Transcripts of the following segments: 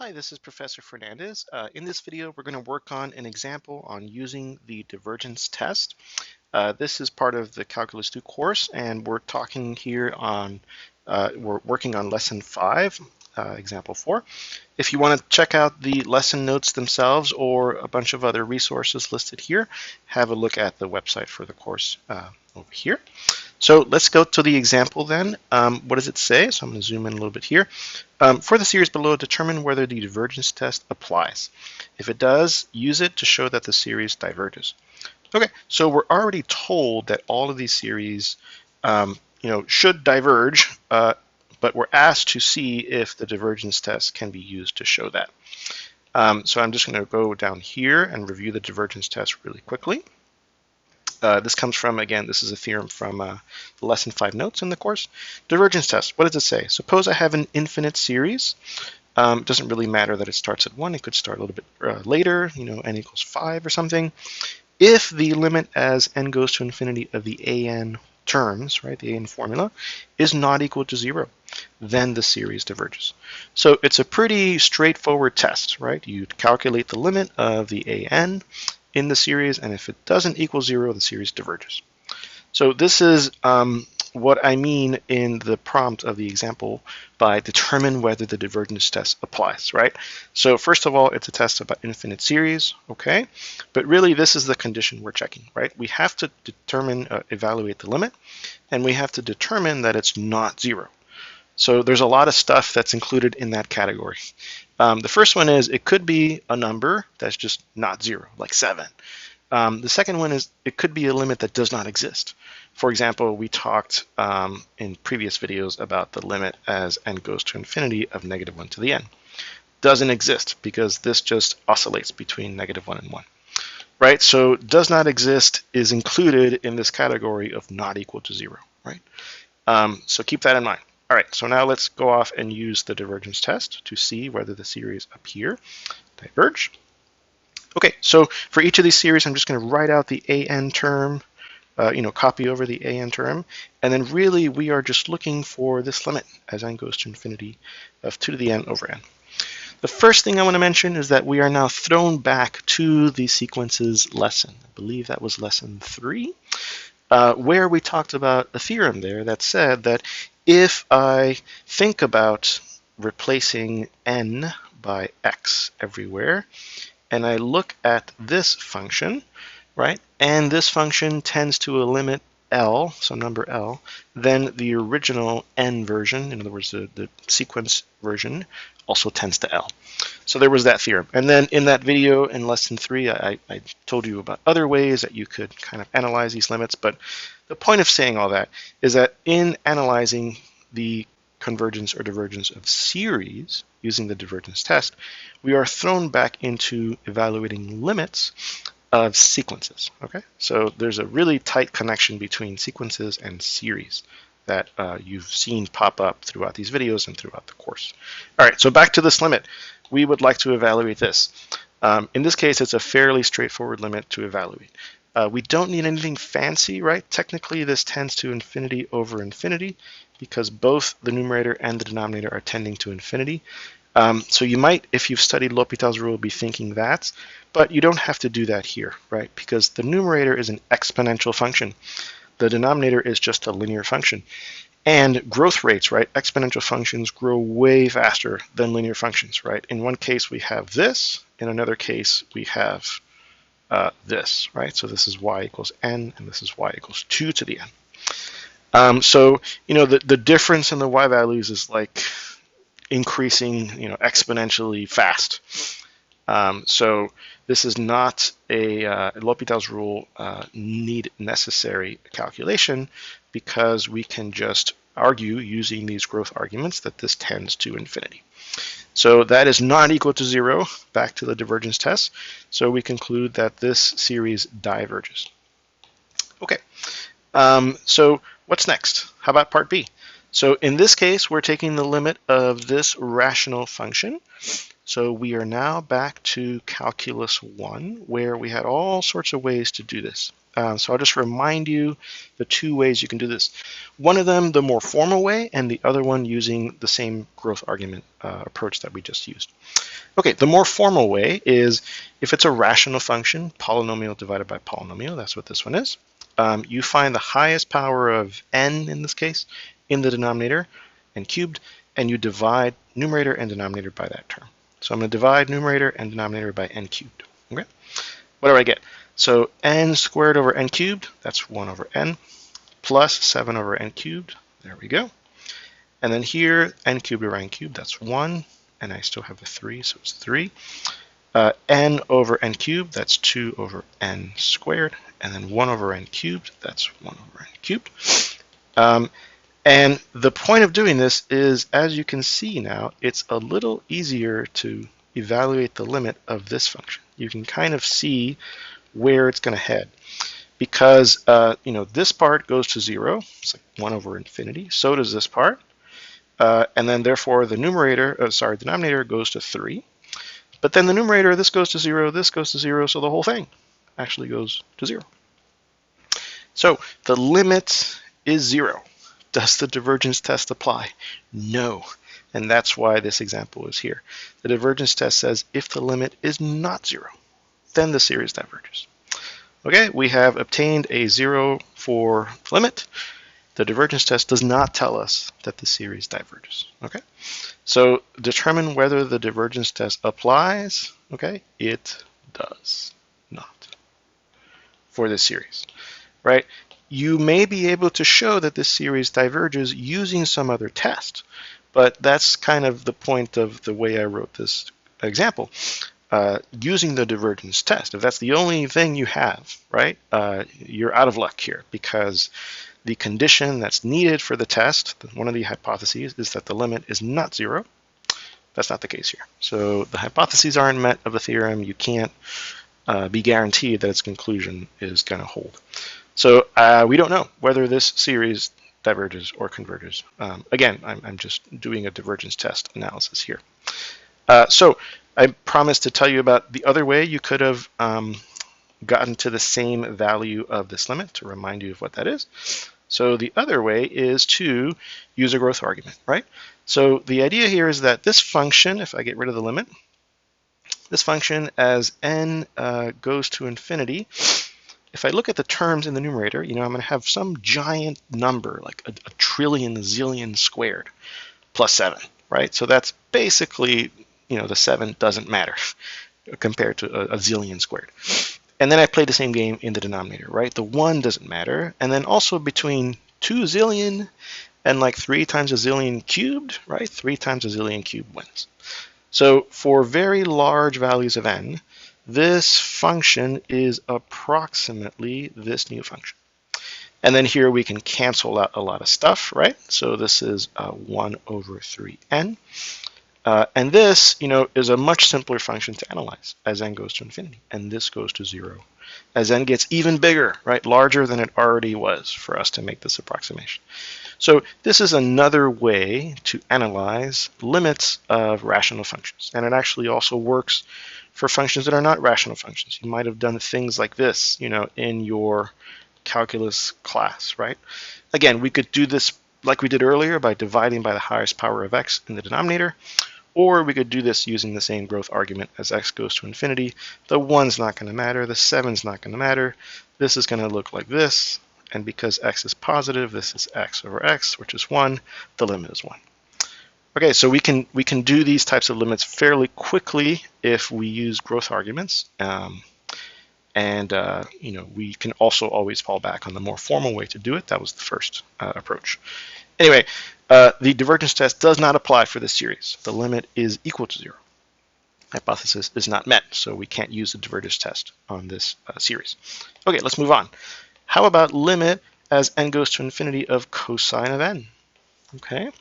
Hi, this is Professor Fernandez. In this video, we're going to work on an example on using the divergence test. This is part of the Calculus 2 course, and we're talking here on, we're working on lesson 5, example 4. If you want to check out the lesson notes themselves or a bunch of other resources listed here, have a look at the website for the course over here. So let's go to the example then. What does it say? So I'm going to zoom in a little bit here. For the series below, determine whether the divergence test applies. If it does, use it to show that the series diverges. Okay, so we're already told that all of these series should diverge, but we're asked to see if the divergence test can be used to show that. So I'm just going to go down here and review the divergence test really quickly. This comes from, again, this is a theorem from the lesson 5 notes in the course. Divergence test, what does it say? Suppose I have an infinite series. It doesn't really matter that it starts at 1. It could start a little bit later, n equals 5 or something. If the limit as n goes to infinity of the an terms, right, the an formula, is not equal to 0, then the series diverges. So it's a pretty straightforward test, right? You calculate the limit of the an in the series, and if it doesn't equal 0, the series diverges. So this is what I mean in the prompt of the example by determine whether the divergence test applies, right? So first of all, it's a test about infinite series, okay? But really, this is the condition we're checking, right? We have to determine, evaluate the limit, and we have to determine that it's not 0. So there's a lot of stuff that's included in that category. The first one is it could be a number that's just not 0, like 7. The second one is it could be a limit that does not exist. For example, we talked in previous videos about the limit as n goes to infinity of -1 to the n. Doesn't exist because this just oscillates between -1 and 1. Right? So does not exist is included in this category of not equal to 0. Right? So keep that in mind. All right, so now let's go off and use the divergence test to see whether the series up here diverge. Okay, so for each of these series, I'm just going to write out the an term, copy over the an term, and then really we are just looking for this limit as n goes to infinity of 2 to the n over n. The first thing I want to mention is that we are now thrown back to the sequences lesson. I believe that was lesson 3, where we talked about a theorem there that said that if I think about replacing n by x everywhere, and I look at this function, right, and this function tends to a limit L, some number L, then the original n version, in other words, the sequence version, also tends to L. So there was that theorem. And then in that video in lesson 3, I told you about other ways that you could kind of analyze these limits. But the point of saying all that is that in analyzing the convergence or divergence of series using the divergence test, we are thrown back into evaluating limits of sequences. Okay, so there's a really tight connection between sequences and series that you've seen pop up throughout these videos and throughout the course. All right, so back to this limit. We would like to evaluate this. In this case, it's a fairly straightforward limit to evaluate. We don't need anything fancy, right? Technically, this tends to infinity over infinity because both the numerator and the denominator are tending to infinity. So you might, if you've studied L'Hopital's rule, be thinking that, but you don't have to do that here, right? Because the numerator is an exponential function. The denominator is just a linear function. And growth rates, right? Exponential functions grow way faster than linear functions, right? In one case, we have this. In another case, we have this, right? So this is y equals n, and this is y equals 2 to the n. So, the difference in the y values is like increasing, exponentially fast. So this is not a L'Hopital's rule necessary calculation because we can just argue using these growth arguments that this tends to infinity. So that is not equal to 0, back to the divergence test. So we conclude that this series diverges. Okay, so what's next? How about part B? So in this case, we're taking the limit of this rational function. So we are now back to calculus 1, where we had all sorts of ways to do this. So I'll just remind you the two ways you can do this. One of them the more formal way, and the other one using the same growth argument approach that we just used. Okay, the more formal way is if it's a rational function, polynomial divided by polynomial, that's what this one is. You find the highest power of n, in this case, in the denominator, n cubed, and you divide numerator and denominator by that term. So I'm going to divide numerator and denominator by n cubed. Okay, what do I get? So n squared over n cubed, that's 1 over n, plus 7 over n cubed. There we go. And then here, n cubed over n cubed, that's 1. And I still have a 3, so it's 3. N over n cubed, that's 2 over n squared. And then 1 over n cubed, that's 1 over n cubed. And the point of doing this is, as you can see now, it's a little easier to evaluate the limit of this function. You can kind of see where it's going to head. Because this part goes to 0, it's like 1 over infinity. So does this part. And then therefore the denominator goes to 3. But then the numerator, this goes to 0, this goes to 0, so the whole thing actually goes to 0. So the limit is 0. Does the divergence test apply? No. And that's why this example is here. The divergence test says if the limit is not 0, then the series diverges. Okay, we have obtained a 0 for limit. The divergence test does not tell us that the series diverges. Okay, so determine whether the divergence test applies. Okay, it does not for this series, right? You may be able to show that this series diverges using some other test, but that's kind of the point of the way I wrote this example. Using the divergence test, if that's the only thing you have, right, you're out of luck here, because the condition that's needed for the test, one of the hypotheses, is that the limit is not 0. That's not the case here. So the hypotheses aren't met of a theorem. You can't be guaranteed that its conclusion is going to hold. So we don't know whether this series diverges or converges. Again, I'm just doing a divergence test analysis here. So I promised to tell you about the other way you could have gotten to the same value of this limit, to remind you of what that is. So the other way is to use a growth argument, right? So the idea here is that this function, if I get rid of the limit, this function as n goes to infinity, if I look at the terms in the numerator, I'm going to have some giant number, like a trillion, zillion squared, plus 7, right? So that's basically, the 7 doesn't matter compared to a zillion squared. And then I play the same game in the denominator, right? The 1 doesn't matter. And then also between 2 zillion and like 3 times a zillion cubed, right? 3 times a zillion cubed wins. So for very large values of n, this function is approximately this new function. And then here we can cancel out a lot of stuff, right? So this is 1 over 3n. And this, is a much simpler function to analyze as n goes to infinity, and this goes to 0 as n gets even bigger, right? Larger than it already was for us to make this approximation. So this is another way to analyze limits of rational functions, and it actually also works for functions that are not rational functions. You might have done things like this, in your calculus class, right? Again, we could do this like we did earlier by dividing by the highest power of x in the denominator, or we could do this using the same growth argument as x goes to infinity. The 1's not going to matter, the 7's not going to matter. This is going to look like this, and because x is positive, this is x over x, which is 1. The limit is 1. Okay, so we can do these types of limits fairly quickly if we use growth arguments. We can also always fall back on the more formal way to do it. That was the first approach. Anyway, the divergence test does not apply for this series. The limit is equal to 0. Hypothesis is not met, so we can't use the divergence test on this series. Okay, let's move on. How about limit as n goes to infinity of cosine of n? Okay,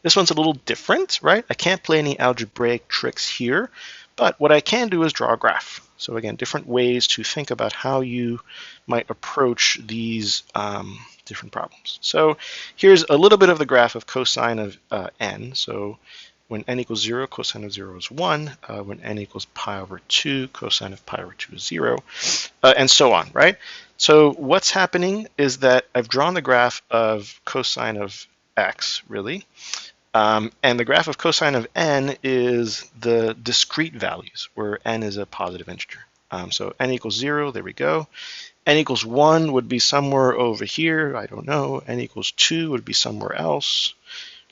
this one's a little different, right? I can't play any algebraic tricks here, but what I can do is draw a graph. So again, different ways to think about how you might approach these different problems. So here's a little bit of the graph of cosine of n. So when n equals 0, cosine of 0 is 1. When n equals pi over 2, cosine of pi over 2 is 0, and so on, right? So what's happening is that I've drawn the graph of cosine of x, really. And the graph of cosine of n is the discrete values, where n is a positive integer. So n equals 0, there we go. N equals 1 would be somewhere over here, I don't know. N equals 2 would be somewhere else,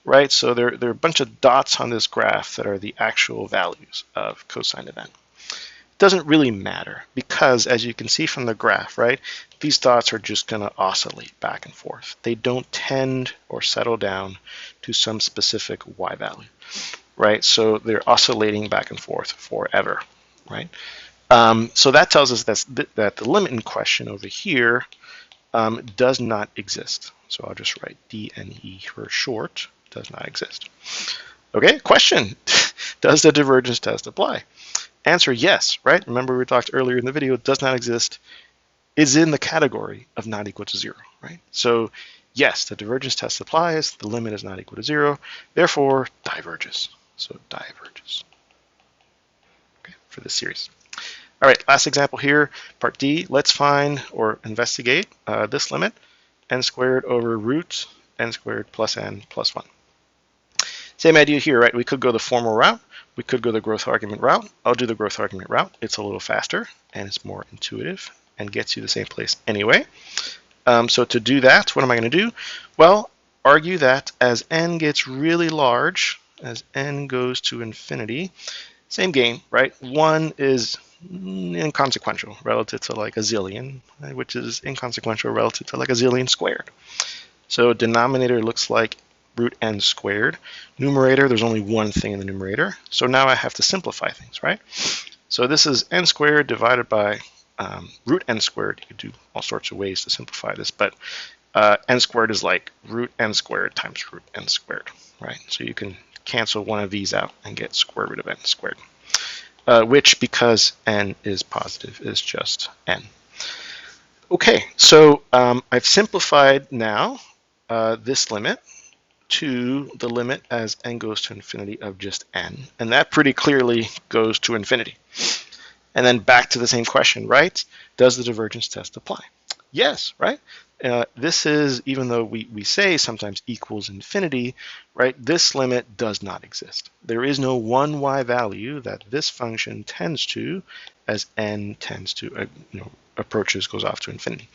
right? So there are a bunch of dots on this graph that are the actual values of cosine of n. Doesn't really matter because, as you can see from the graph, right, these dots are just going to oscillate back and forth. They don't tend or settle down to some specific y value, right? So they're oscillating back and forth forever, right? So that tells us that the limit in question over here does not exist. So I'll just write DNE for short, does not exist. Okay, question, does the divergence test apply? Answer, yes, right? Remember we talked earlier in the video, does not exist is in the category of not equal to 0, right? So yes, the divergence test applies, the limit is not equal to 0, therefore diverges. So diverges, okay, for this series. All right, last example here, part D. Let's find or investigate this limit, n squared over root n squared plus n plus 1. Same idea here, right? We could go the formal route. We could go the growth argument route. I'll do the growth argument route. It's a little faster and it's more intuitive and gets you the same place anyway. So to do that, what am I going to do? Well, argue that as n gets really large, as n goes to infinity, same game, right? 1 is inconsequential relative to like a zillion, which is inconsequential relative to like a zillion squared. So denominator looks like root n squared. Numerator, there's only one thing in the numerator. So now I have to simplify things, right? So this is n squared divided by root n squared. You could do all sorts of ways to simplify this, but n squared is like root n squared times root n squared, right? So you can cancel one of these out and get square root of n squared, which, because n is positive, is just n. Okay, so I've simplified now this limit to the limit as n goes to infinity of just n, and that pretty clearly goes to infinity. And then back to the same question, right? Does the divergence test apply? Yes, right? This is, even though we say sometimes equals infinity, right? This limit does not exist. There is no one y value that this function tends to as n tends to, approaches, goes off to infinity.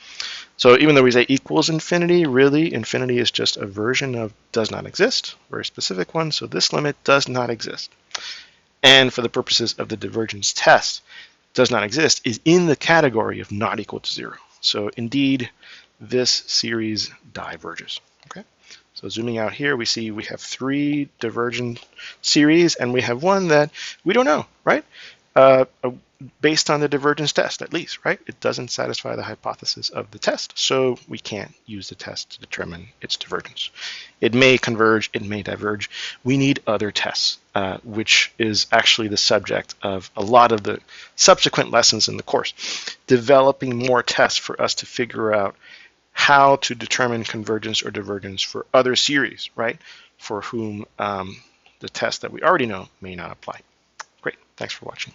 So even though we say equals infinity, really infinity is just a version of does not exist, a very specific one. So this limit does not exist. And for the purposes of the divergence test, does not exist is in the category of not equal to 0. So indeed, this series diverges. Okay. So zooming out here, we see we have 3 divergent series, and we have one that we don't know, right? Based on the divergence test, at least, right? It doesn't satisfy the hypothesis of the test, so we can't use the test to determine its divergence. It may converge, it may diverge. We need other tests, which is actually the subject of a lot of the subsequent lessons in the course. Developing more tests for us to figure out how to determine convergence or divergence for other series, right? For whom the test that we already know may not apply. Great, thanks for watching.